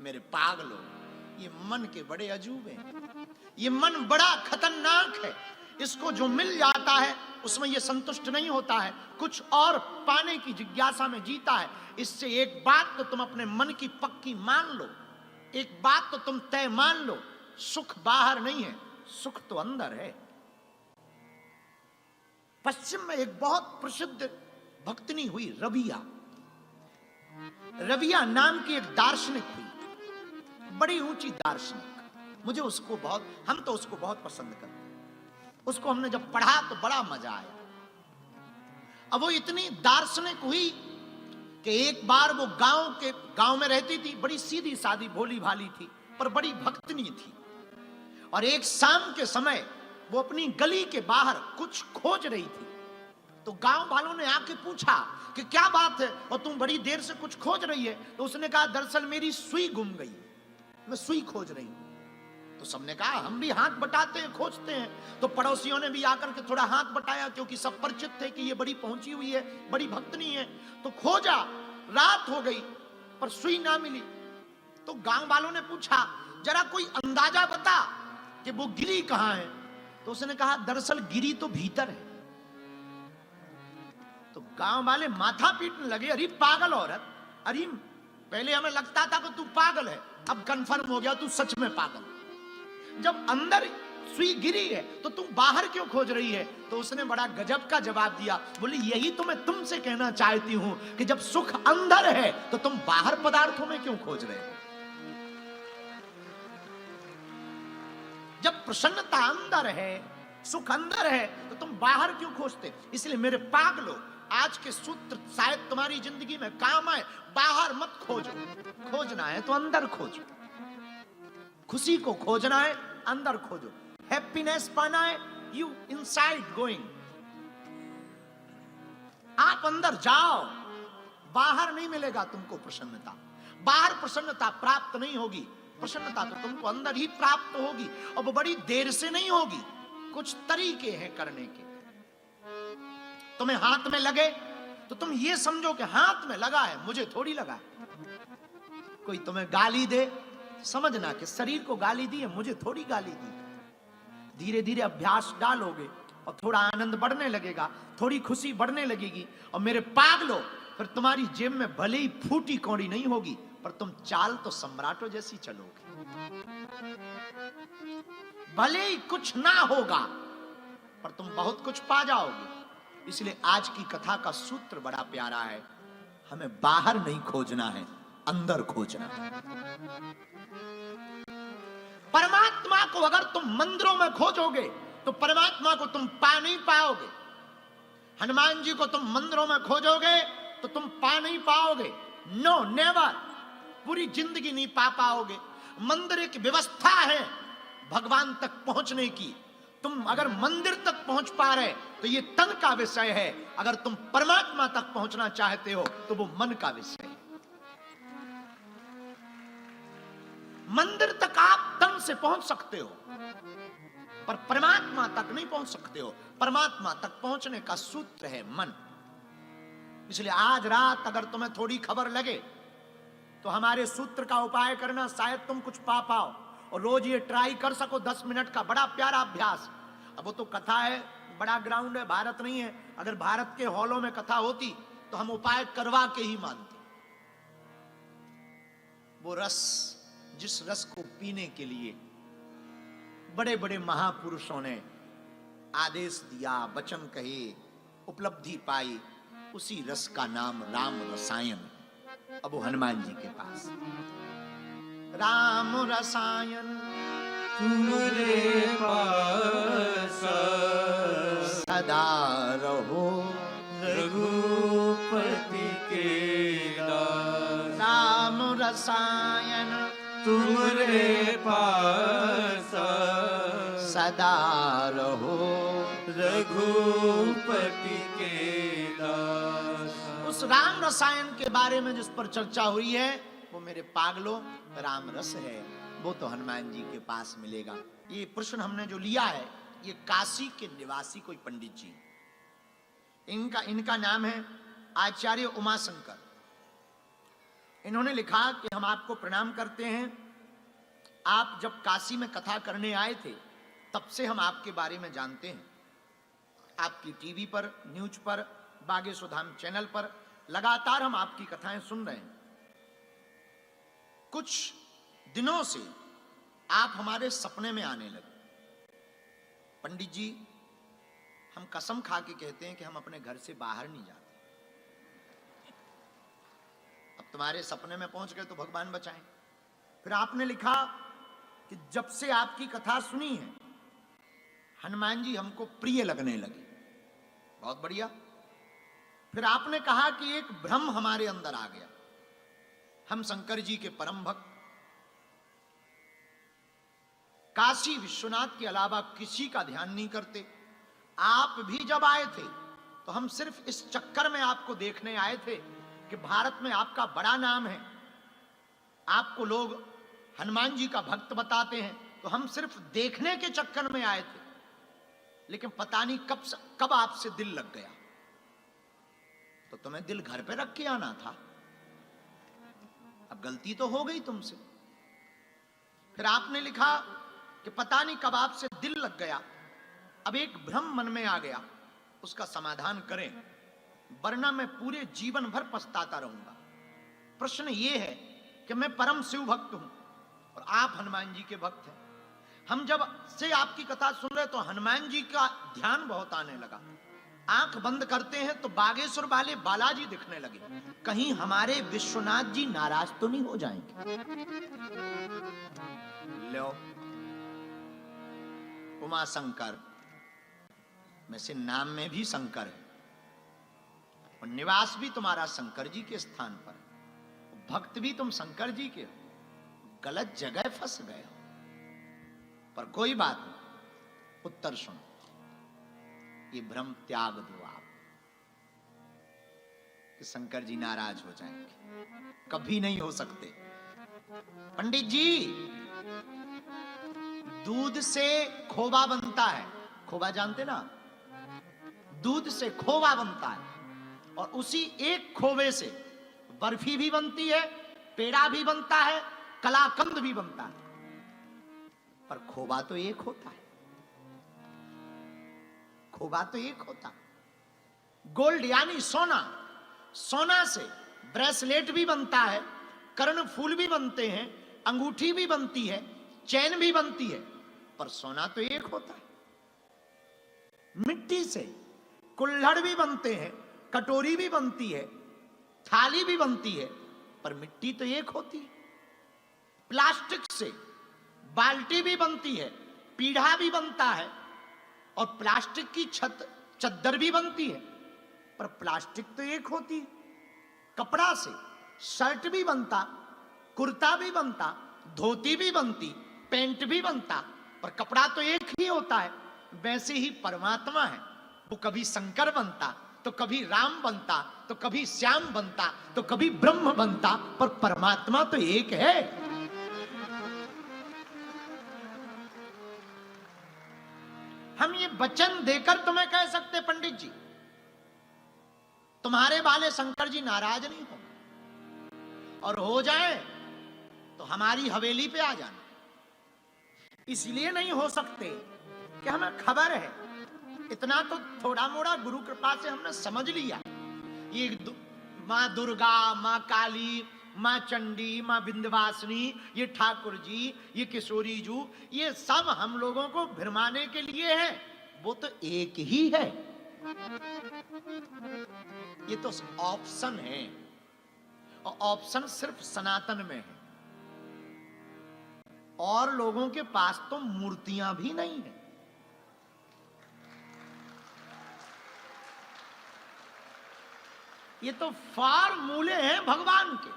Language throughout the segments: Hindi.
मेरे पागलों, ये मन के बड़े अजूबे हैं, ये मन बड़ा खतरनाक है। इसको जो मिल जाता है उसमें ये संतुष्ट नहीं होता है, कुछ और पाने की जिज्ञासा में जीता है। इससे एक बात तो तुम अपने मन की पक्की मान लो, एक बात तो तुम तय मान लो, सुख बाहर नहीं है, सुख तो अंदर है। पश्चिम में एक बहुत प्रसिद्ध भक्तनी हुई रबिया। रबिया नाम की एक दार्शनिक हुई, बड़ी ऊंची दार्शनिक। मुझे उसको बहुत, हम तो उसको बहुत पसंद करते। उसको हमने जब पढ़ा तो बड़ा मजा आया। अब वो इतनी दार्शनिक हुई कि एक बार वो गांव में रहती थी, बड़ी सीधी सादी भोली भाली थी, पर बड़ी भक्तनी थी। और एक शाम के समय वो अपनी गली के बाहर कुछ खोज रही थी। तो गांव वालों ने आके पूछा कि क्या बात है और तुम बड़ी देर से कुछ खोज रही है? तो उसने कहा दरअसल मेरी सुई गुम गई, मैं सुई खोज रही हूं। तो सबने कहा हम भी हाथ बटाते हैं, खोजते हैं। तो पड़ोसियों ने भी आकर के थोड़ा हाथ बटाया, क्योंकि सब परिचित थे कि ये बड़ी पहुंची हुई है, बड़ी भक्तनी है। तो खोजा, रात हो गई पर सुई ना मिली। तो गांव वालों ने पूछा जरा कोई अंदाजा बता कि वो गिरी कहां है? तो उसने कहा दरअसल गिरी तो भीतर है। तो गांव वाले माथा पीटने लगे, अरे पागल औरत, अरे पहले हमें लगता था कि तू पागल है, अब कंफर्म हो गया तू सच में पागल। जब अंदर सुई गिरी है तो तुम बाहर क्यों खोज रही है? तो उसने बड़ा गजब का जवाब दिया, बोली यही तो मैं तुमसे कहना चाहती हूं कि जब सुख अंदर है तो तुम बाहर पदार्थों में क्यों खोज रहे हो? जब प्रसन्नता अंदर है, सुख अंदर है, तो तुम बाहर क्यों खोजते? इसलिए मेरे पागलों, आज के सूत्र शायद तुम्हारी जिंदगी में काम आए। बाहर मत खोजो, खोजना है तो अंदर खोजो। खुशी को खोजना है, अंदर खोजो। हैप्पीनेस पाना है, यू इनसाइड गोइंग। आप अंदर जाओ, बाहर नहीं मिलेगा तुमको प्रसन्नता। बाहर प्रसन्नता प्राप्त नहीं होगी, प्रसन्नता तो तुमको अंदर ही प्राप्त होगी। और वो बड़ी देर से नहीं होगी, कुछ तरीके हैं करने के। तुम्हें हाथ में लगे तो तुम ये समझो कि हाथ में लगा है, मुझे थोड़ी लगा है। कोई तुम्हें गाली दे, समझना कि शरीर को गाली दी है, मुझे थोड़ी गाली दी। धीरे धीरे अभ्यास डालोगे और थोड़ा आनंद बढ़ने लगेगा, थोड़ी खुशी बढ़ने लगेगी। और मेरे पागलों, फिर तुम्हारी जेब में भले ही फूटी कौड़ी नहीं होगी, पर तुम चाल तो सम्राटों जैसी चलोगे। भले ही कुछ ना होगा, पर तुम बहुत कुछ पा जाओगे। इसलिए आज की कथा का सूत्र बड़ा प्यारा है, हमें बाहर नहीं खोजना है, अंदर खोजना है। परमात्मा को अगर तुम मंदिरों में खोजोगे तो परमात्मा को तुम पा नहीं पाओगे। हनुमान जी को तुम मंदिरों में खोजोगे तो तुम पा नहीं पाओगे। नो, नेवर, पूरी जिंदगी नहीं पा पाओगे। मंदिर एक व्यवस्था है भगवान तक पहुंचने की। तुम अगर मंदिर तक पहुंच पा रहे तो ये तन का विषय है, अगर तुम परमात्मा तक पहुंचना चाहते हो तो वो मन का विषय है। मंदिर तक आप तन से पहुंच सकते हो, पर परमात्मा तक नहीं पहुंच सकते हो। परमात्मा तक पहुंचने का सूत्र है मन। इसलिए आज रात अगर तुम्हें थोड़ी खबर लगे तो हमारे सूत्र का उपाय करना, शायद तुम कुछ पा पाओ। और रोज ये ट्राई कर सको, 10 मिनट का बड़ा प्यारा अभ्यास। अब वो तो कथा है, बड़ा ग्राउंड है, भारत नहीं है। अगर भारत के हॉलों में कथा होती तो हम उपाय करवा के ही मानते। वो रस, जिस रस को पीने के लिए बड़े बड़े महापुरुषों ने आदेश दिया, वचन कहे, उपलब्धि पाई, उसी रस का नाम राम रसायन। अब वो हनुमान जी के पास राम रसायन तुम्हारे पास सदा रहो रघुपति के दास। राम रसायन तुम्हारे पास सदा रहो रघुपति के दास। उस राम रसायन के बारे में जिस पर चर्चा हुई है वो मेरे पागलों राम रस है, वो तो हनुमान जी के पास मिलेगा। ये प्रश्न हमने जो लिया है, ये काशी के निवासी कोई पंडित जी, इनका नाम है आचार्य उमाशंकर। इन्होंने लिखा कि हम आपको प्रणाम करते हैं। आप जब काशी में कथा करने आए थे तब से हम आपके बारे में जानते हैं। आपकी टीवी पर, न्यूज पर, बागेश्वरधाम चैनल पर लगातार हम आपकी कथाएं सुन रहे हैं। कुछ दिनों से आप हमारे सपने में आने लगे। पंडित जी, हम कसम खा के कहते हैं कि हम अपने घर से बाहर नहीं जाते। अब तुम्हारे सपने में पहुंच गए तो भगवान बचाएं। फिर आपने लिखा कि जब से आपकी कथा सुनी है हनुमान जी हमको प्रिय लगने लगे। बहुत बढ़िया। फिर आपने कहा कि एक भ्रम हमारे अंदर आ गया। हम शंकर जी के परम भक्त, काशी विश्वनाथ के अलावा किसी का ध्यान नहीं करते। आप भी जब आए थे तो हम सिर्फ इस चक्कर में आपको देखने आए थे कि भारत में आपका बड़ा नाम है, आपको लोग हनुमान जी का भक्त बताते हैं, तो हम सिर्फ देखने के चक्कर में आए थे। लेकिन पता नहीं कब आपसे दिल लग गया। तो तुम्हें दिल घर पे रख के आना था। अब गलती तो हो गई तुमसे। फिर आपने लिखा कि पता नहीं कब आपसे दिल लग गया, अब एक भ्रम मन में आ गया, उसका समाधान करें, वरना मैं पूरे जीवन भर पछताता रहूंगा। प्रश्न यह है कि मैं परम शिव भक्त हूं और आप हनुमान जी के भक्त हैं। हम जब से आपकी कथा सुन रहे तो हनुमान जी का ध्यान बहुत आने लगा। आंख बंद करते हैं तो बागेश्वर वाले बालाजी दिखने लगे। कहीं हमारे विश्वनाथ जी नाराज तो नहीं हो जाएंगे। लो, उमा शंकर में से नाम में भी शंकर है और निवास भी तुम्हारा शंकर जी के स्थान पर, भक्त भी तुम शंकर जी के हो। गलत जगह फंस गए हो। पर कोई बात नहीं, उत्तर सुनो। ये भ्रम त्याग दो आप कि शंकर जी नाराज हो जाएंगे। कभी नहीं हो सकते। पंडित जी, दूध से खोवा बनता है। खोवा जानते ना? दूध से खोवा बनता है और उसी एक खोवे से बर्फी भी बनती है, पेड़ा भी बनता है, कलाकंद भी बनता है। पर खोवा तो एक होता है। खोवा तो एक होता है। गोल्ड यानी सोना। सोना से ब्रेसलेट भी बनता है, कर्णफूल भी बनते हैं, अंगूठी भी बनती है, चैन भी बनती है, पर सोना तो एक होता है। मिट्टी से कुल्हड़ भी बनते हैं, कटोरी भी बनती है, थाली भी बनती है, पर मिट्टी तो एक होती है। प्लास्टिक से बाल्टी भी बनती है, पीढ़ा भी बनता है और प्लास्टिक की छत चद्दर भी बनती है, पर प्लास्टिक तो एक होती है। कपड़ा से शर्ट भी बनता, कुर्ता भी बनता, धोती भी बनती, पैंट भी बनता, पर कपड़ा तो एक ही होता है। वैसे ही परमात्मा है, वो कभी शंकर बनता, तो कभी राम बनता, तो कभी श्याम बनता, तो कभी ब्रह्म बनता, पर परमात्मा तो एक है। हम ये वचन देकर तुम्हें कह सकते पंडित जी, तुम्हारे वाले शंकर जी नाराज नहीं हो, और हो जाए तो हमारी हवेली पे आ जाना। इसलिए नहीं हो सकते कि हमें खबर है, इतना तो थोड़ा मोड़ा गुरु कृपा से हमने समझ लिया। ये माँ दुर्गा, माँ काली, माँ चंडी, माँ विंध्यवासिनी, ये ठाकुर जी, ये किशोरी जू, ये सब हम लोगों को भ्रमाने के लिए है। वो तो एक ही है। ये तो ऑप्शन है और ऑप्शन सिर्फ सनातन में है। और लोगों के पास तो मूर्तियां भी नहीं है। ये तो फार्मूले हैं भगवान के।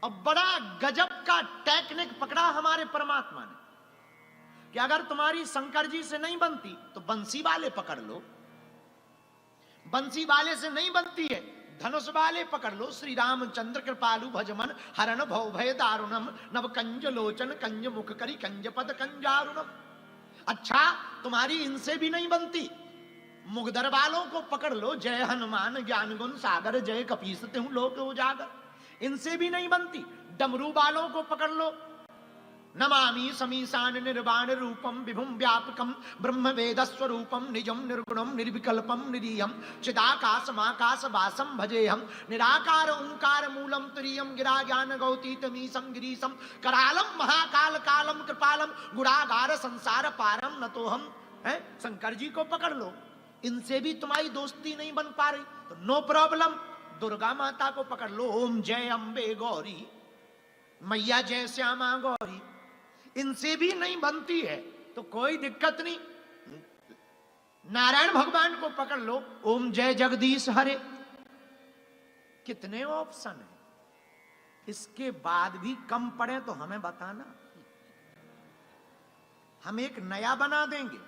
और बड़ा गजब का टेक्निक पकड़ा हमारे परमात्मा ने कि अगर तुम्हारी शंकर जी से नहीं बनती तो बंसी वाले पकड़ लो, बंसी वाले से नहीं बनती है धनुष वाले पकड़ लो। श्री रामचंद्र कृपालु भजमन हरण भव भय दारुणम नव कंज लोचन कंज मुख करी कंज पद कंजारुणम। अच्छा, तुम्हारी इनसे भी नहीं बनती, मुगदर वालों को पकड़ लो। जय हनुमान ज्ञान गुण सागर, जय कपीस तिहु लोक उजागर। इनसे भी नहीं बनती। डमरू वालों को पकड़ लो, नमामि समीशान निर्वाण रूपम विभुम व्यापकम ब्रह्म वेद स्वरूपम निजम निर्गुणम निर्विकल्पम निरीयम चिदाकाशमाकाश वासम भजेहम निराकार ओंकार मूलम तुरीयम गिरा ज्ञान गौतीतमीशम गिरीशम करालम महाकाल कालम कृपालम गुणागार संसार पारम न तो हम है। शंकर जी को पकड़ लो, इनसे भी तुम्हारी दोस्ती नहीं बन पा रही तो नो प्रॉब्लम, दुर्गा माता को पकड़ लो, ओम जय अम्बे गौरी, मैया जय श्यामा गौरी, इनसे भी नहीं बनती है तो कोई दिक्कत नहीं, नारायण भगवान को पकड़ लो, ओम जय जगदीश हरे। कितने ऑप्शन है, इसके बाद भी कम पड़े तो हमें बताना, हम एक नया बना देंगे।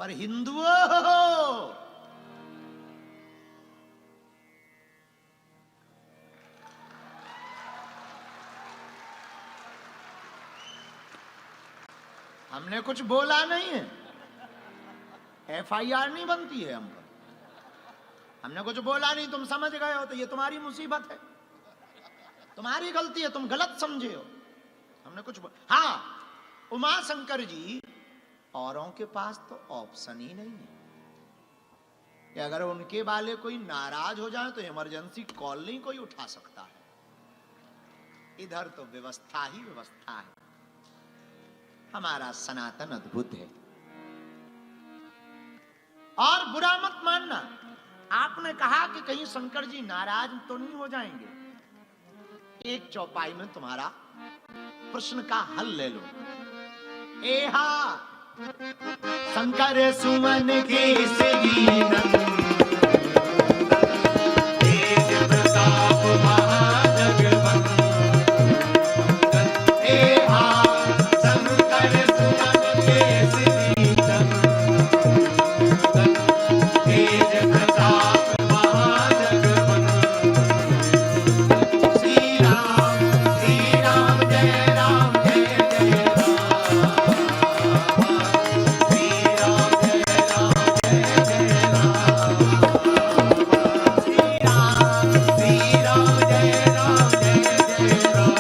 पर हिंदुओं, हमने कुछ बोला नहीं है, FIR नहीं बनती है हम पर, हमने कुछ बोला नहीं, तुम समझ गए हो तो ये तुम्हारी मुसीबत है, तुम्हारी गलती है, तुम गलत समझे हो, हमने कुछ हाँ, उमा शंकर जी औरों के पास तो ऑप्शन ही नहीं है कि अगर उनके वाले कोई नाराज हो जाए तो इमरजेंसी कॉल नहीं कोई उठा सकता है। इधर तो व्यवस्था ही व्यवस्था है, हमारा सनातन अद्भुत है। और बुरा मत मानना, आपने कहा कि कहीं शंकर जी नाराज तो नहीं हो जाएंगे, एक चौपाई में तुम्हारा प्रश्न का हल ले लो। एहा शंकर सुमन केसरी नंदन, तेज प्रताप महाजगवंदन, एहा शंकर सुमन केसरी नंदन, तेज प्रताप महाजगवंदन, श्री राम जय राम जय जय राम, श्री राम जय राम जय जय राम, श्री राम जय राम जय जय राम,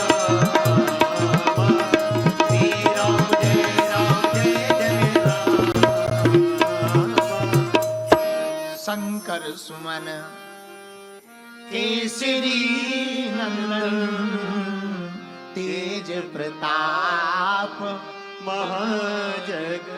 श्री राम जय राम जय जय राम। शंकर सुमन केसरी नंदन, तेज प्रताप महाजगवंदन।